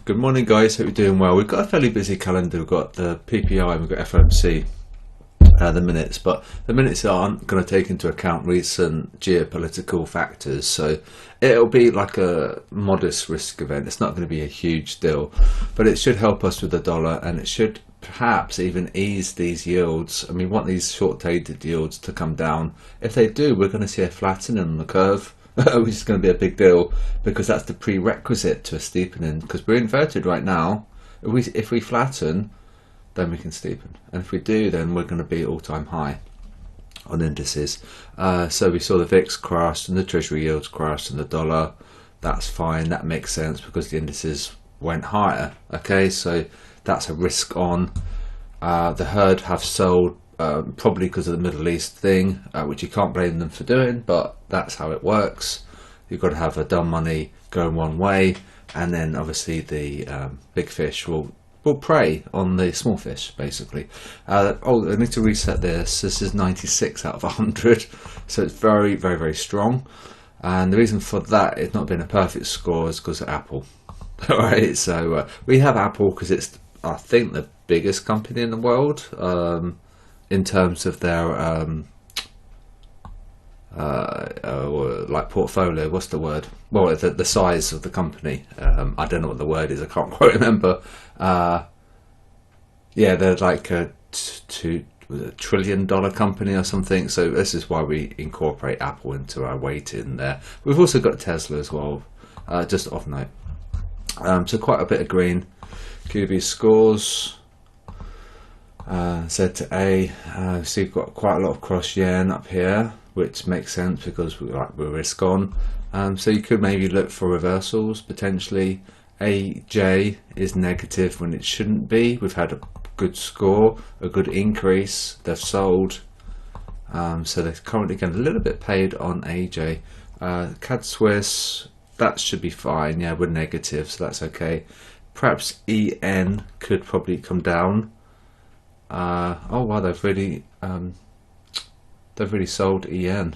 Good morning, guys. Hope you're doing well. We've got a fairly busy calendar. We've got the PPI and we've got FOMC, the minutes, but the minutes aren't going to take into account recent geopolitical factors. So it'll be like a modest risk event. It's not going to be a huge deal, but it should help us with the dollar, and it should perhaps even ease these yields. And we want these short-dated yields to come down. If they do, we're going to see a flattening on the curve, which is going to be a big deal, because that's the prerequisite to a steepening, because we're inverted right now. If we flatten, then we can steepen, and if we do, then we're going to be all-time high on indices. So we saw the VIX crash and the treasury yields crashed and the dollar. That's fine, that makes sense because the indices went higher. Okay, so that's a risk on. The herd have sold probably because of the Middle East thing, which you can't blame them for doing, but that's how it works. You've got to have a dumb money going one way, and then obviously the big fish will prey on the small fish, basically. Oh, I need to reset this. This is 96 out of 100, so it's very, very, very strong. And the reason for that, it's not been a perfect score, is because of Apple. Alright, so we have Apple because it's, I think, the biggest company in the world. In terms of their like portfolio, what's the word? Well, the size of the company. I don't know what the word is. I can't quite remember. Yeah, they're like a $2 trillion company or something. So this is why we incorporate Apple into our weighting there. We've also got Tesla as well. Just off note. So quite a bit of green. QDB scores. Z to A, so you've got quite a lot of cross yen up here, which makes sense because we're risk on. So you could maybe look for reversals potentially. AJ is negative when it shouldn't be. We've had a good score, a good increase. They've sold, so they're currently getting a little bit paid on AJ. CAD Swiss, that should be fine. Yeah, we're negative, so that's okay. Perhaps EN could probably come down. Oh wow, they've really sold EN.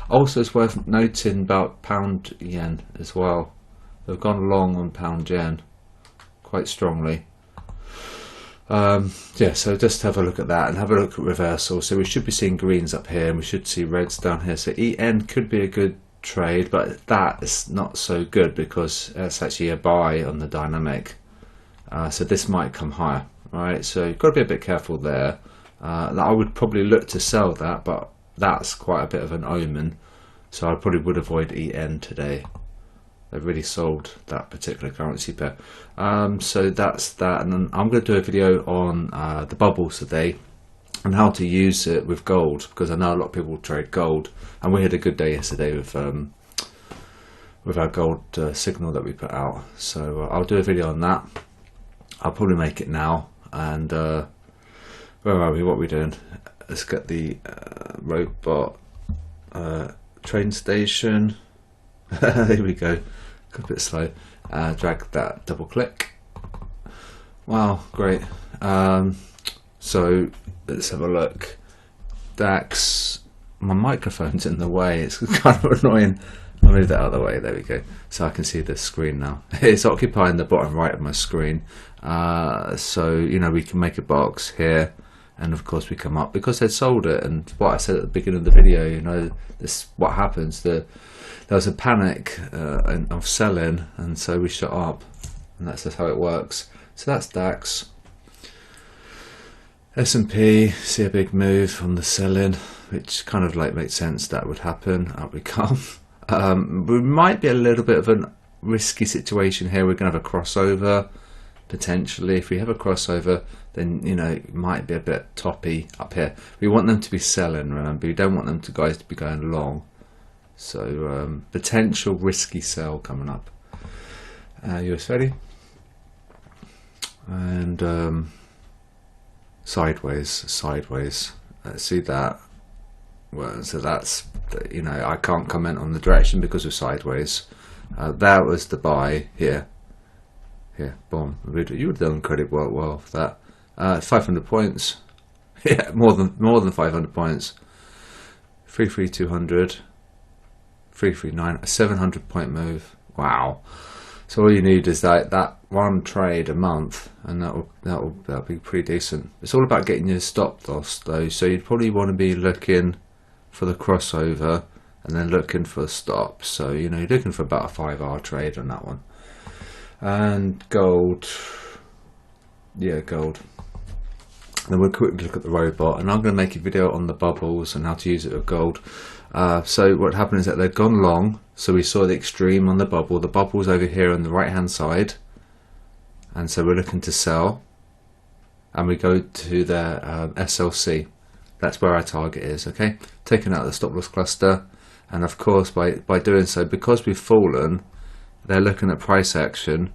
Also, it's worth noting about pound yen as well. They've gone long on pound yen quite strongly. Yeah, so just have a look at that and have a look at reversal. So we should be seeing greens up here, and we should see reds down here. So EN could be a good trade, but that is not so good because it's actually a buy on the dynamic. So this might come higher. Right, so you've got to be a bit careful there. I would probably look to sell that, but that's quite a bit of an omen, so I probably would avoid EN today. They've really sold that particular currency pair. So that's that, and then I'm going to do a video on the bubbles today and how to use it with gold, because I know a lot of people trade gold, and we had a good day yesterday with our gold signal that we put out. So I'll do a video on that. I'll probably make it now. And where are we? What are we doing? Let's get the robot train station. There we go. Got a bit slow. Drag that, double click. Wow, great. So let's have a look. DAX. My microphone's in the way. It's kind of annoying. I'll move that out of the way. There we go. So I can see the screen now. It's occupying the bottom right of my screen. So you know, we can make a box here, and of course we come up because they'd sold it. And what I said at the beginning of the video, you know, this what happens. There was a panic of selling, and so we shot up, and that's just how it works. So that's DAX. S&P, see a big move on the selling, which kind of like makes sense that would happen. Up we come. We might be a little bit of a risky situation here. We're going to have a crossover potentially. If we have a crossover, then you know it might be a bit toppy up here. We want them to be selling, remember. We don't want them to guys to be going long. So potential risky sell coming up. US ready, and sideways. Let's see that. Well, so that's, you know, I can't comment on the direction because of sideways. That was the buy here. Here, boom. You would have done credit well for that. 500 points. Yeah, more than 500 points. 33200. 339. A 700 point move. Wow. So all you need is that one trade a month, and that'll be pretty decent. It's all about getting your stop loss though, so you'd probably want to be looking for the crossover and then looking for the stop. So you know, you're looking for about a 5-hour trade on that one. And gold, yeah, gold. Then we'll quickly look at the robot, and I'm going to make a video on the bubbles and how to use it with gold. So what happened is that they've gone long, so we saw the extreme on the bubble. The bubble's over here on the right hand side, and so we're looking to sell, and we go to the SLC. That's where our target is. Okay, taking out the stop loss cluster, and of course by doing so, because we've fallen, they're looking at price action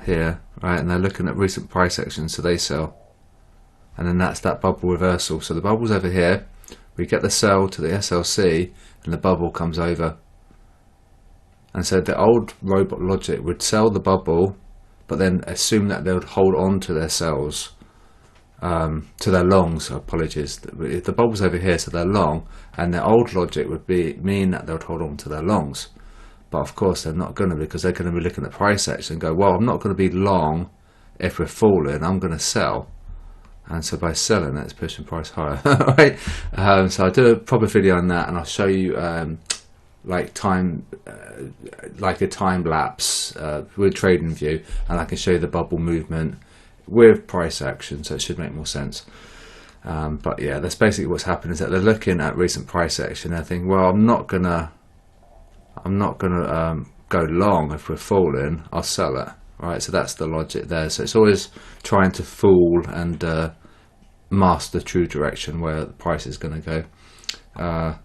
here, right, and they're looking at recent price action, so they sell, and then that's that bubble reversal. So the bubble's over here, we get the sell to the SLC, and the bubble comes over. And so the old robot logic would sell the bubble, but then assume that they would hold on to their sells, to their longs. Apologies, the bubble's over here, so they're long, and their old logic would mean that they would hold on to their longs. But of course they're not going to, because they're going to be looking at price action and go, well, I'm not going to be long if we're falling, I'm going to sell. And so by selling, that's pushing price higher. Right? So I'll do a proper video on that, and I'll show you like a time lapse with TradingView, and I can show you the bubble movement with price action, so it should make more sense. But yeah, that's basically what's happened, is that they're looking at recent price action. They're thinking, well, I'm not gonna go long if we're falling. I'll sell it. Right, so that's the logic there. So it's always trying to fool and mask the true direction where the price is going to go.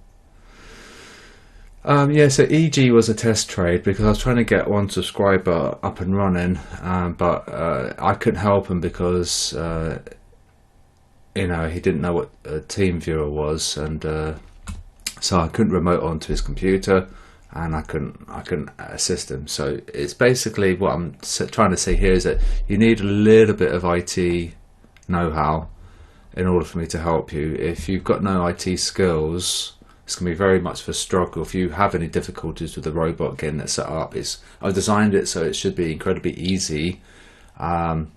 Yeah, so EG was a test trade because I was trying to get one subscriber up and running, but I couldn't help him because you know, he didn't know what a team viewer was, and so I couldn't remote onto his computer, and I couldn't assist him. So it's basically what I'm trying to say here is that you need a little bit of IT know-how in order for me to help you. If you've got no IT skills, it's going to be very much of a struggle. If you have any difficulties with the robot getting it set up, I've designed it so it should be incredibly easy. And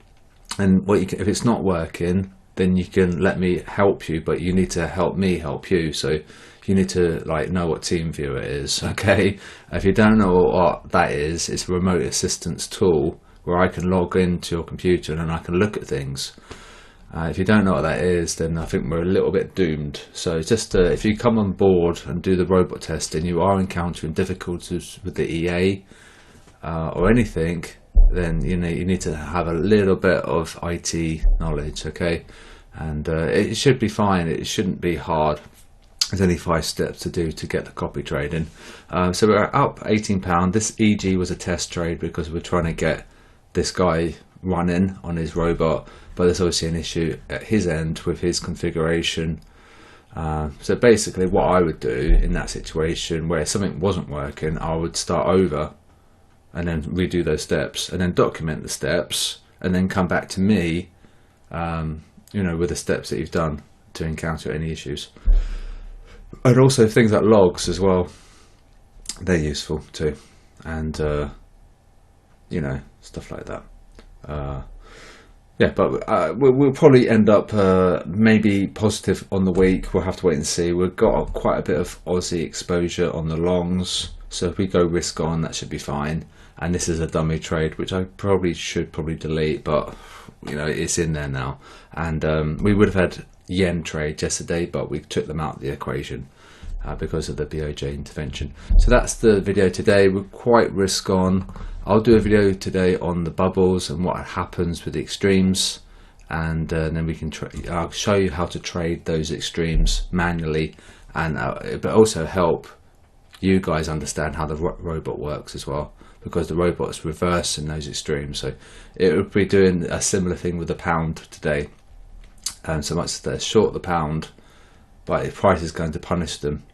if it's not working, then you can let me help you, but you need to help me help you. So you need to know what TeamViewer is, okay? If you don't know what that is, it's a remote assistance tool where I can log into your computer and I can look at things. If you don't know what that is, then I think we're a little bit doomed. So just if you come on board and do the robot test and you are encountering difficulties with the EA or anything, then you need to have a little bit of IT knowledge, okay? And it should be fine. It shouldn't be hard. There's only 5 steps to do to get the copy trading. So we're up £18. This EG was a test trade because we're trying to get this guy running on his robot, but there's obviously an issue at his end with his configuration. So basically what I would do in that situation where something wasn't working, I would start over and then redo those steps and then document the steps and then come back to me with the steps that you've done to encounter any issues. And also things like logs as well, they're useful too, and stuff like that. Yeah, but we'll probably end up maybe positive on the week. We'll have to wait and see. We've got quite a bit of Aussie exposure on the longs, so if we go risk on, that should be fine. And this is a dummy trade, which I should delete, but it's in there now. And we would have had yen trade yesterday, but we took them out of the equation because of the BOJ intervention. So that's the video today. We're quite risk on. I'll do a video today on the bubbles and what happens with the extremes, and then we can I'll show you how to trade those extremes manually, and but also help you guys understand how the robot works as well, because the robot's reversing those extremes. So it would be doing a similar thing with the pound today, and so much as they're short the pound, but the price is going to punish them,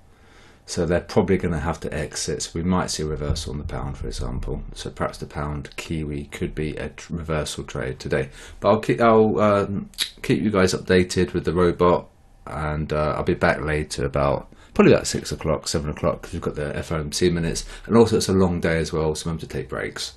so they're probably going to have to exit. So we might see a reversal on the pound, for example. So perhaps the pound Kiwi could be a reversal trade today. But I'll keep you guys updated with the robot, and I'll be back later about probably about 6 o'clock, 7 o'clock, because we've got the FOMC minutes, and also it's a long day as well, so remember to take breaks.